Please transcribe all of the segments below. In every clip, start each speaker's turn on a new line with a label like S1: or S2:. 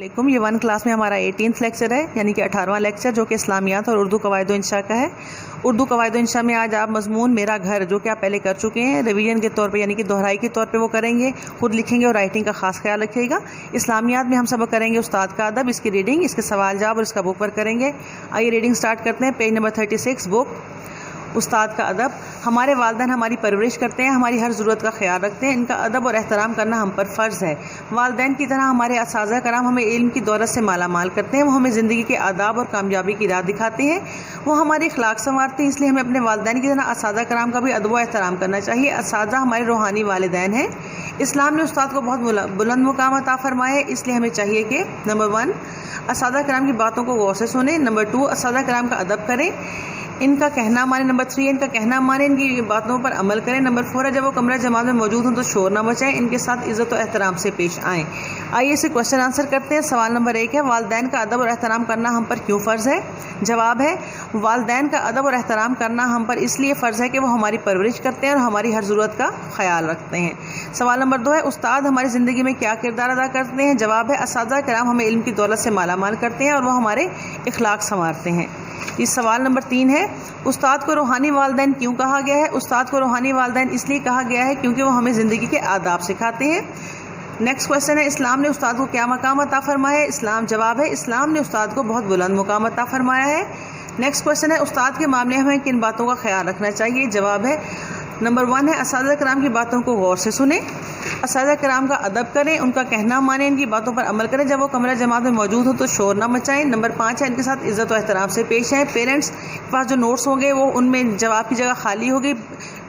S1: علیکم، یہ 1 کلاس میں ہمارا 18th لیکچر ہے، یعنی کہ 18واں لیکچر، جو کہ اسلامیات اور اردو قواعد و انشاء کا ہے۔ اردو قواعد و انشاء میں آج آپ مضمون میرا گھر، جو کہ آپ پہلے کر چکے ہیں، ریویژن کے طور پہ یعنی کہ دہرائی کے طور پہ وہ کریں گے، خود لکھیں گے اور رائٹنگ کا خاص خیال رکھیے گا۔ اسلامیات میں ہم سبق کریں گے استاد کا ادب، اس کی ریڈنگ، اس کے سوال جواب اور اس کا بک پر کریں گے۔ آئیے ریڈنگ سٹارٹ کرتے ہیں۔ پیج نمبر 36، بک استاد کا ادب۔ ہمارے والدین ہماری پرورش کرتے ہیں، ہماری ہر ضرورت کا خیال رکھتے ہیں، ان کا ادب اور احترام کرنا ہم پر فرض ہے۔ والدین کی طرح ہمارے اساتذہ کرام ہمیں علم کی دولت سے مالا مال کرتے ہیں، وہ ہمیں زندگی کے آداب اور کامیابی کی راہ دکھاتے ہیں، وہ ہمارے اخلاق سنوارتے ہیں، اس لیے ہمیں اپنے والدین کی طرح اساتذہ کرام کا بھی ادب و احترام کرنا چاہیے۔ اساتذہ ہمارے روحانی والدین ہیں۔ اسلام نے استاد کو بہت بلند مقام عطا فرمایا ہے، اس لیے ہمیں چاہیے کہ نمبر 1 اساتذہ کرام کی باتوں کو غور سے سنیں، نمبر 2 اساتذہ کرام کا ادب کریں، ان کا کہنا مانیں، نمبر 3 ان کا کہنا مانیں، ان کی باتوں پر عمل کریں، نمبر 4 جب وہ کمرہ جماعت میں موجود ہوں تو شور نہ مچائیں، ان کے ساتھ عزت و احترام سے پیش آئیں۔ آئیے اسے کوشچن آنسر کرتے ہیں۔ سوال نمبر 1 ہے، والدین کا ادب اور احترام کرنا ہم پر کیوں فرض ہے؟ جواب ہے، والدین کا ادب اور احترام کرنا ہم پر اس لیے فرض ہے کہ وہ ہماری پرورش کرتے ہیں اور ہماری ہر ضرورت کا خیال رکھتے ہیں۔ سوال نمبر 2 ہے، استاد ہماری زندگی میں کیا کردار ادا کرتے ہیں؟ جواب ہے، اساتذہ کرام ہمیں علم کی دولت سے مالا مال کرتے ہیں اور وہ ہمارے اخلاق سنوارتے ہیں۔ سوال نمبر 3 ہے، استاد کو روحانی والدین کیوں کہا گیا ہے؟ استاد کو روحانی والدین اس لیے کہا گیا ہے کیونکہ وہ ہمیں زندگی کے آداب سکھاتے ہیں۔ نیکسٹ کوشچن ہے، اسلام نے استاد کو کیا مقام عطا فرمایا ہے؟ جواب ہے، اسلام نے استاد کو بہت بلند مقام عطا فرمایا ہے۔ نیکسٹ کوشچن ہے، استاد کے معاملے میں ہمیں کن باتوں کا خیال رکھنا چاہیے؟ جواب ہے، نمبر 1 ہے، اساتذہ کرام کی باتوں کو غور سے سنیں، اساتذہ کرام کا ادب کریں، ان کا کہنا مانیں، ان کی باتوں پر عمل کریں، جب وہ کمرہ جماعت میں موجود ہوں تو شور نہ مچائیں۔ نمبر 5 ہے، ان کے ساتھ عزت و احترام سے پیش آئیں۔ پیرنٹس کے پاس جو نوٹس ہوں گے وہ ان میں جواب کی جگہ خالی ہوگی،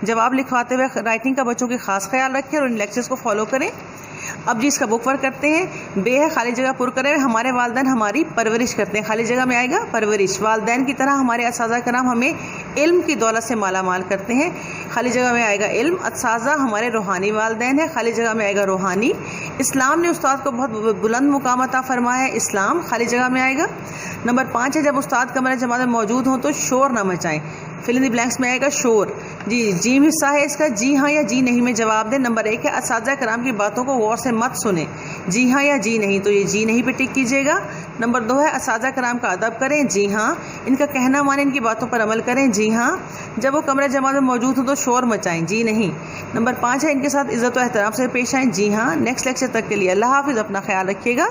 S1: جواب لکھواتے ہوئے رائٹنگ کا بچوں کی خاص خیال رکھیں اور ان لیکچرز کو فالو کریں۔ اب جی اس کا بک ورک کرتے ہیں۔ بے ہے، خالی جگہ پر کریں، ہمارے والدین ہماری پرورش کرتے ہیں، خالی جگہ میں آئے گا پرورش۔ والدین کی طرح ہمارے اساتذہ کرام ہمیں علم کی دولت سے مالا مال کرتے ہیں، خالی جگہ میں آئے گا علم۔ اساتذہ ہمارے روحانی والدین ہیں، خالی جگہ میں آئے گا روحانی۔ اسلام نے استاد کو بہت بلند مقام عطا فرمایا ہے، اسلام، خالی جگہ میں آئے گا۔ نمبر 5 ہے، جب استاد کمرہ جماعت میں موجود ہوں تو شور نہ مچائیں، فل ان دی بلینکس میں آئے گا شور۔ جیم حصہ ہے اس کا، جی ہاں یا جی نہیں میں جواب دیں۔ نمبر 1 ہے، اساتذہ کرام کی باتوں کو غور سے مت سنیں، جی ہاں یا جی نہیں، تو یہ جی نہیں پہ ٹک کیجیے گا۔ نمبر 2 ہے، اساتذہ کرام کا ادب کریں، جی ہاں، ان کا کہنا مانیں، ان کی باتوں پر عمل کریں، جی ہاں، جب وہ کمرہ جماعت میں موجود ہوں تو شور مچائیں، جی نہیں۔ نمبر 5 ہے، ان کے ساتھ عزت و احترام سے پیش آئیں، جی ہاں۔ نیکسٹ لیکچر تک کے لیے اللہ حافظ، اپنا خیال رکھیے گا۔